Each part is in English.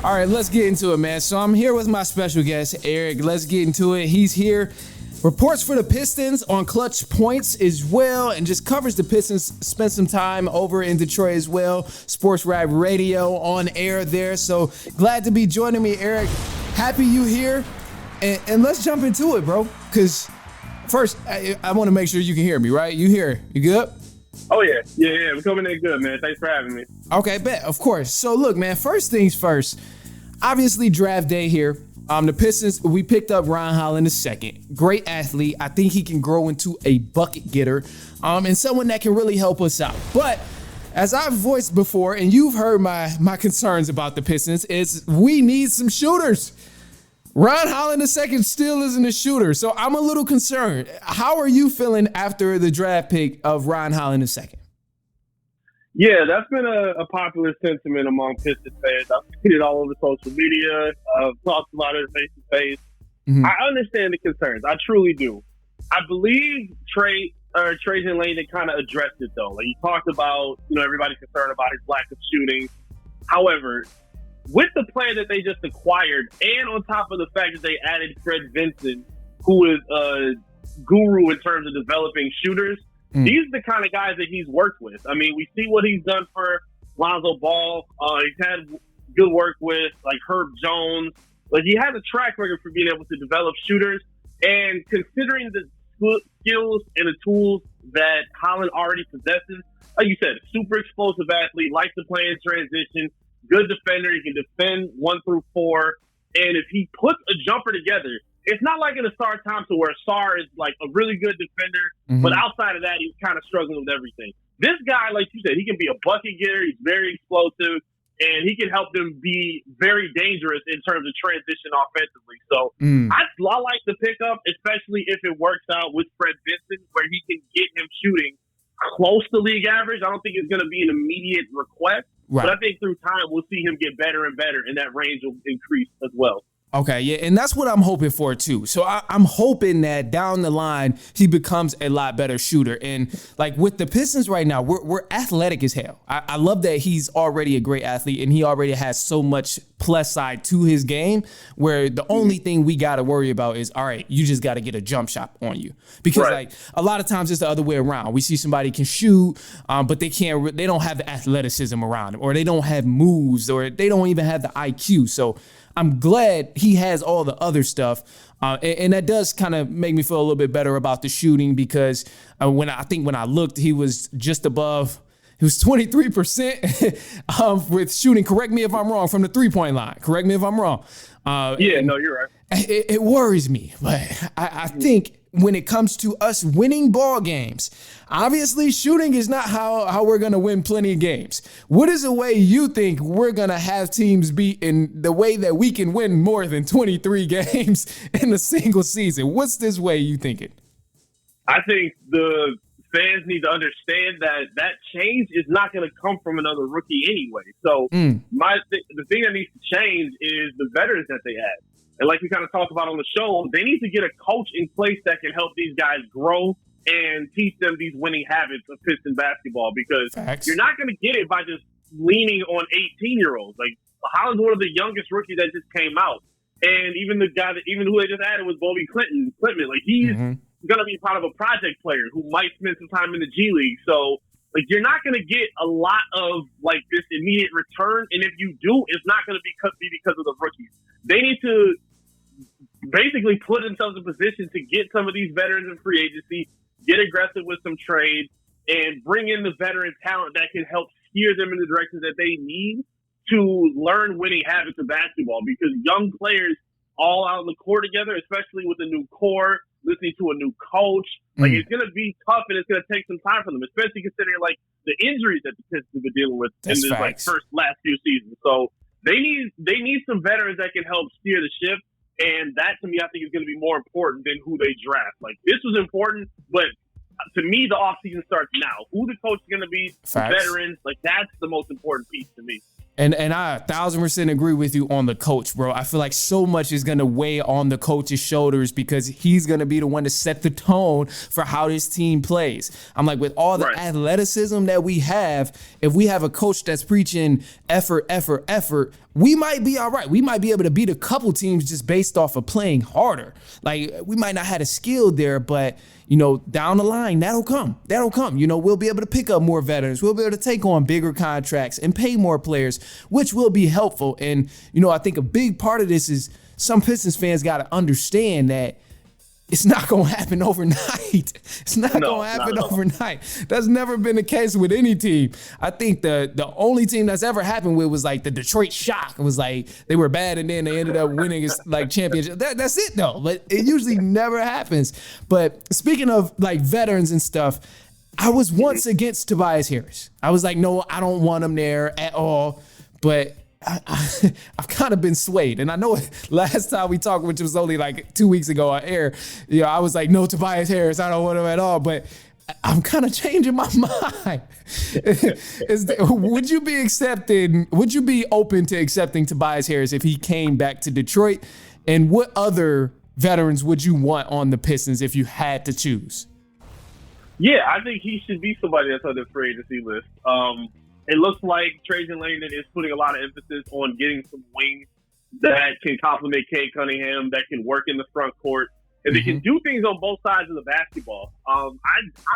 All right, let's get into it, man. So I'm here with my special guest, Eric. Let's get into it. He's here. Reports for the Pistons on Clutch Points as well, and just covers the Pistons. Spent some time over in Detroit as well. Sports Rap Radio on air there. So glad to be joining me, Eric. Happy you here. And let's jump into it, bro. Because first, I want to make sure you can hear me, right? You here? You good? Oh, yeah. Yeah. We're coming in good, man. Thanks for having me. Okay, bet. Of course. So, look, man, first things first. Obviously, draft day here. The Pistons, we picked up Ron Holland II. Great athlete. I think he can grow into a bucket getter and someone that can really help us out. But as I've voiced before, and you've heard my concerns about the Pistons, is we need some shooters. Ron Holland II still isn't a shooter, so I'm a little concerned. How are you feeling after the draft pick of Ron Holland II? Yeah, that's been a popular sentiment among Pistons fans. I've seen it all over social media. I've talked about it face-to-face. I understand the concerns. I truly do. I believe Trajan Langdon kind of addressed it, though. Like, he talked about, everybody's concerned about his lack of shooting. However, with the player that they just acquired, and on top of the fact that they added Fred Vincent, who is a guru in terms of developing shooters, these are the kind of guys that he's worked with. I mean, we see what he's done for Lonzo Ball. He's had good work with, like, Herb Jones. But he has a track record for being able to develop shooters. And considering the skills and the tools that Holland already possesses, like you said, super explosive athlete, likes to play in transition, good defender. He can defend 1 through 4. And if he puts a jumper together, it's not like in a Sar Thompson where Sar is like a really good defender, but outside of that, he's kind of struggling with everything. This guy, like you said, he can be a bucket getter. He's very explosive, and he can help them be very dangerous in terms of transition offensively. So I like the pickup, especially if it works out with Fred Vincent, where he can get him shooting close to league average. I don't think it's going to be an immediate request. Right. But I think through time, we'll see him get better and better, and that range will increase as well. Okay, yeah, and that's what I'm hoping for, too. So I'm hoping that down the line, he becomes a lot better shooter. And, like, with the Pistons right now, we're athletic as hell. I love that he's already a great athlete, and he already has so much plus side to his game, where the only thing we got to worry about is, all right, you just got to get a jump shot on you. Because, like, a lot of times it's the other way around. We see somebody can shoot, but they don't have the athleticism around them, or they don't have moves, or they don't even have the IQ. So I'm glad he has all the other stuff. And that does kind of make me feel a little bit better about the shooting, because when I looked, he was just above. He was 23% with shooting. Correct me if I'm wrong, from the 3-point line. Correct me if I'm wrong. No, you're right. It worries me, but I think when it comes to us winning ball games, obviously shooting is not how we're going to win plenty of games. What is a way you think we're going to have teams beat in the way that we can win more than 23 games in a single season? What's this way you thinking? I think the fans need to understand that change is not going to come from another rookie anyway. So the thing that needs to change is the veterans that they add. And like we kind of talked about on the show, they need to get a coach in place that can help these guys grow and teach them these winning habits of Piston basketball, because you're not going to get it by just leaning on 18-year-olds. Like, Holland's one of the youngest rookies that just came out. And even the guy who they just added was Bobby Clinton. Like, he's going to be part of a project player who might spend some time in the G League. So, like, you're not going to get a lot of, like, this immediate return. And if you do, it's not going to be because of the rookies. They need to basically put themselves in position to get some of these veterans in free agency, get aggressive with some trades, and bring in the veteran talent that can help steer them in the directions that they need to learn winning habits of basketball. Because young players all out on the court together, especially with a new core, listening to a new coach, like, it's going to be tough, and it's going to take some time for them, especially considering, like, the injuries that the Pistons have been dealing with in the last few seasons. So they need some veterans that can help steer the ship. And that, to me, I think is going to be more important than who they draft. Like, this was important, but to me, the offseason starts now. Who the coach is going to be, the veterans, like, that's the most important piece to me. And I 1,000% agree with you on the coach, bro. I feel like so much is going to weigh on the coach's shoulders because he's going to be the one to set the tone for how this team plays. I'm like, with all the athleticism that we have, if we have a coach that's preaching effort, we might be all right. We might be able to beat a couple teams just based off of playing harder. Like, we might not have a skill there, but down the line, that'll come. We'll be able to pick up more veterans. We'll be able to take on bigger contracts and pay more players, which will be helpful. And, I think a big part of this is some Pistons fans got to understand that it's not going to happen overnight. It's not going to happen overnight. That's never been the case with any team. I think the only team that's ever happened with was like the Detroit Shock. It was like they were bad and then they ended up winning like championship. That's it though. But it usually never happens. But speaking of like veterans and stuff, I was once against Tobias Harris. I was like, no, I don't want him there at all. But I've kind of been swayed. And I know last time we talked, which was only like 2 weeks ago on air, I was like, no, Tobias Harris, I don't want him at all. But I'm kind of changing my mind. Would you be open to accepting Tobias Harris if he came back to Detroit? And what other veterans would you want on the Pistons if you had to choose? Yeah, I think he should be somebody that's on the free agency list. It looks like Trajan Langdon is putting a lot of emphasis on getting some wings that can complement Cade Cunningham, that can work in the front court, and they can do things on both sides of the basketball. I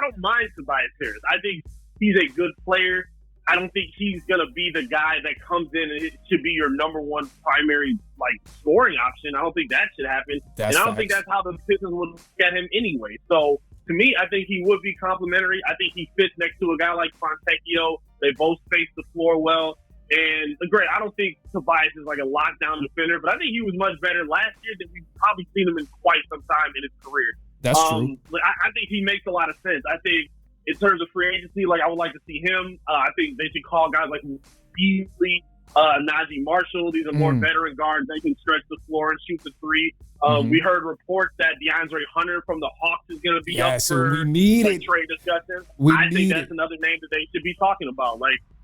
don't mind Tobias Harris. I think he's a good player. I don't think he's going to be the guy that comes in and it should be your number one primary scoring option. I don't think that should happen. I don't think that's how the Pistons would look at him anyway. So to me, I think he would be complimentary. I think he fits next to a guy like Fontecchio. They both space the floor well. And great, I don't think Tobias is like a lockdown defender, but I think he was much better last year than we've probably seen him in quite some time in his career. That's true. I think he makes a lot of sense. I think in terms of free agency, I would like to see him. I think they should call guys like Beasley, Najee Marshall. These are more veteran guards. They can stretch the floor and shoot the three. We heard reports that DeAndre Hunter from the Hawks is going to be up for trade discussion. I think that's another name that they should be talking about.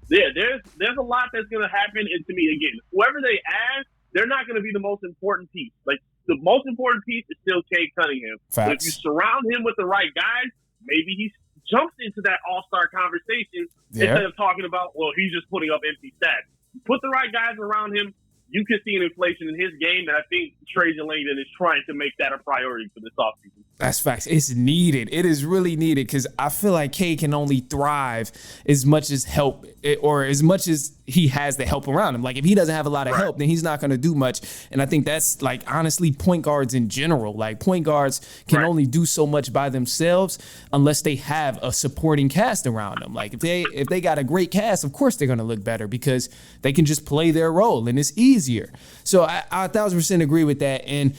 There's a lot that's going to happen. And to me, again, whoever they add, they're not going to be the most important piece. The most important piece is still Cade Cunningham. But if you surround him with the right guys, maybe he jumps into that all-star conversation instead of talking about, well, he's just putting up empty stats. Put the right guys around him. You can see an inflation in his game that I think Trajan Langdon is trying to make that a priority for this offseason. That's facts. It's needed. It is really needed because I feel like Cade can only thrive as much as help or as much as he has the help around him. Like if he doesn't have a lot of help, then he's not going to do much. And I think that's honestly point guards in general. Point guards can only do so much by themselves unless they have a supporting cast around them. If they got a great cast, of course they're going to look better because they can just play their role and it's easier. So I 1,000% agree with that. And,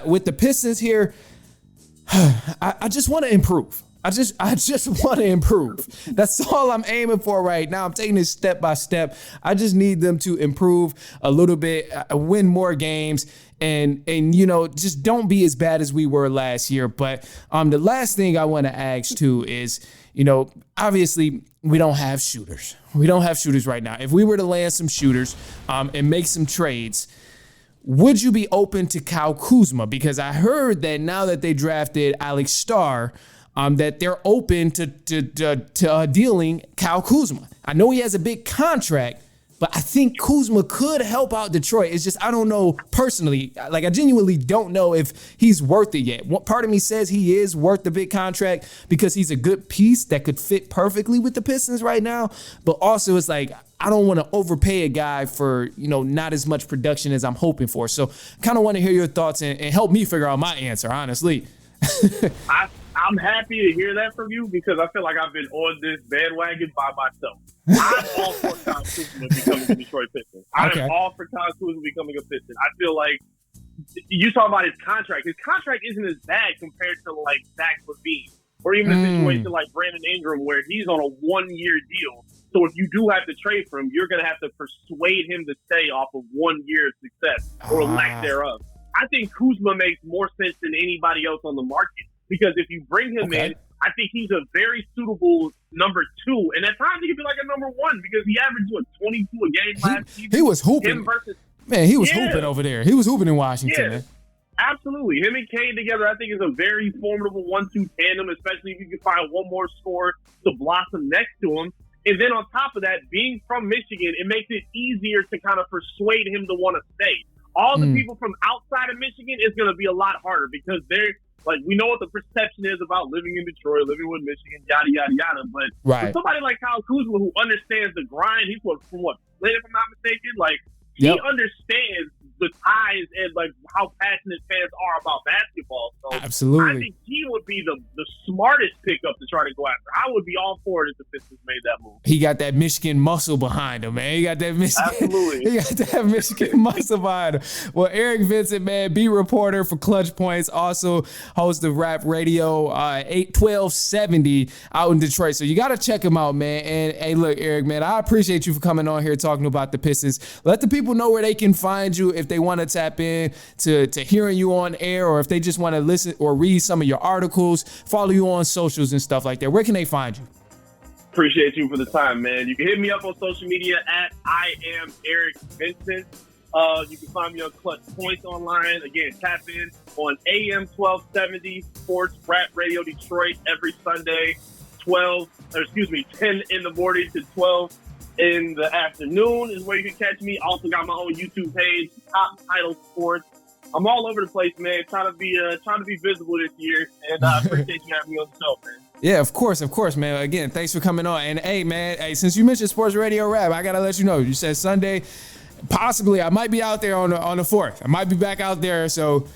with the Pistons here, I just want to improve. I just want to improve. That's all I'm aiming for right now. I'm taking this step by step. I just need them to improve a little bit, win more games, and just don't be as bad as we were last year. But the last thing I want to ask too is, obviously we don't have shooters. We don't have shooters right now. If we were to land some shooters and make some trades, would you be open to Kyle Kuzma? Because I heard that now that they drafted Alex Starr, that they're open to dealing Kyle Kuzma. I know he has a big contract, but I think Kuzma could help out Detroit. It's just I don't know personally. I genuinely don't know if he's worth it yet. One part of me says he is worth the big contract because he's a good piece that could fit perfectly with the Pistons right now. But also it's I don't want to overpay a guy for, not as much production as I'm hoping for. So kind of want to hear your thoughts and help me figure out my answer, honestly. I'm happy to hear that from you because I feel like I've been on this bandwagon by myself. I'm all for Kyle Kuzma becoming a Detroit Piston. I'm all for Kyle Kuzma becoming a Piston. I feel like you talk about his contract. His contract isn't as bad compared to Zach LaVine or even a situation like Brandon Ingram where he's on a 1-year deal. So if you do have to trade for him, you're going to have to persuade him to stay off of 1 year's success or lack thereof. I think Kuzma makes more sense than anybody else on the market because if you bring him in, I think he's a very suitable number 2. And at times he could be like a number 1 because he averaged, 22 a game last season. He was hooping. He was hooping over there. He was hooping in Washington, man. Absolutely. Him and Cade together, I think, is a very formidable 1-2 tandem, especially if you can find one more scorer to blossom next to him. And then on top of that, being from Michigan, it makes it easier to kind of persuade him to want to stay. All the people from outside of Michigan is going to be a lot harder because they're like, we know what the perception is about living in Detroit, living with Michigan, yada, yada, yada. But for somebody like Kyle Kuzma who understands the grind, he's from Flint, if I'm not mistaken, like, he understands the ties and like how passionate fans are about basketball. So absolutely, I think he would be the smartest pickup to try to go after. I would be all for it if the Pistons made that move. He got that Michigan muscle behind him, man. He got that Michigan muscle behind him. Well, Eric Vincent, man, beat reporter for Clutch Points, also host of Rap Radio 1270 out in Detroit. So you got to check him out, man. And hey, look, Eric, man, I appreciate you for coming on here talking about the Pistons. Let the people know where they can find you if they want to tap in to hearing you on air, or if they just want to listen or read some of your articles, follow you on socials and stuff like that. Where can they find you? Appreciate you for the time, man. You can hit me up on social media at I am Eric Vincent. You can find me on Clutch Points online. Again, tap in on AM 1270 Sports Rap Radio Detroit every Sunday, 10 in the morning to 12 in the afternoon is where you can catch me. Also got my own YouTube page, Top Title Sports. I'm all over the place, man. Trying to be visible this year, and I appreciate you having me on the show, man. Yeah, of course, man. Again, thanks for coming on. And hey, man, since you mentioned Sports Radio Rap, I gotta let you know. You said Sunday. Possibly, I might be out there on the 4th. I might be back out there, so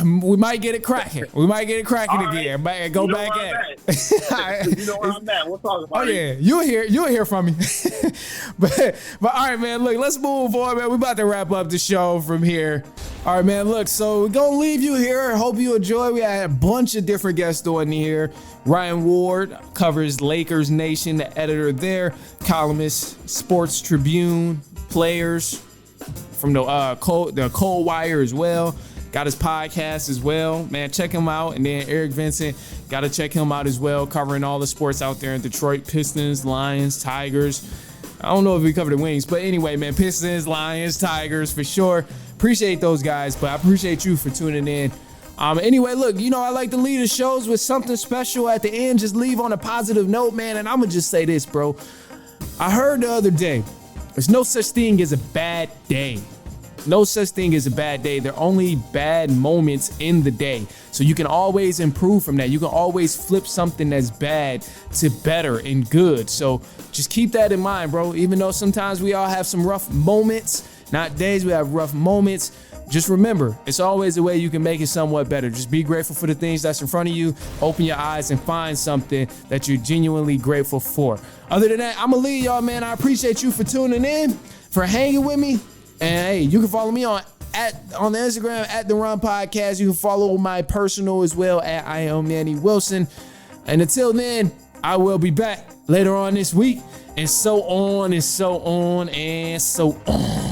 we might get it cracking. We might get it cracking again. Might go back at it. You know where I'm at. We'll talk about it. Yeah, you'll hear from me. but all right, man. Look, let's move on, man. We about to wrap up the show from here. All right, man. Look, so we're gonna leave you here. Hope you enjoy. We had a bunch of different guests on here. Ryan Ward covers Lakers Nation, the editor there, columnist, Sports Tribune, players from the Cold Wire as well. Got his podcast as well. Man, check him out. And then Eric Vincent, got to check him out as well, covering all the sports out there in Detroit. Pistons, Lions, Tigers. I don't know if we covered the Wings, but anyway, man, Pistons, Lions, Tigers for sure. Appreciate those guys, but I appreciate you for tuning in. Anyway, look, I like to leave the shows with something special at the end. Just leave on a positive note, man. And I'm going to just say this, bro. I heard the other day, there's no such thing as a bad day. No such thing as a bad day. There are only bad moments in the day. So you can always improve from that. You can always flip something that's bad to better and good. So just keep that in mind, bro. Even though sometimes we all have some rough moments, not days, we have rough moments. Just remember, it's always a way you can make it somewhat better. Just be grateful for the things that's in front of you. Open your eyes and find something that you're genuinely grateful for. Other than that, I'm going to leave y'all, man. I appreciate you for tuning in, for hanging with me. And hey, you can follow me on the Instagram at the Ron Podcast. You can follow my personal as well at I am Manny Wilson. And until then, I will be back later on this week. And so on and so on and so on.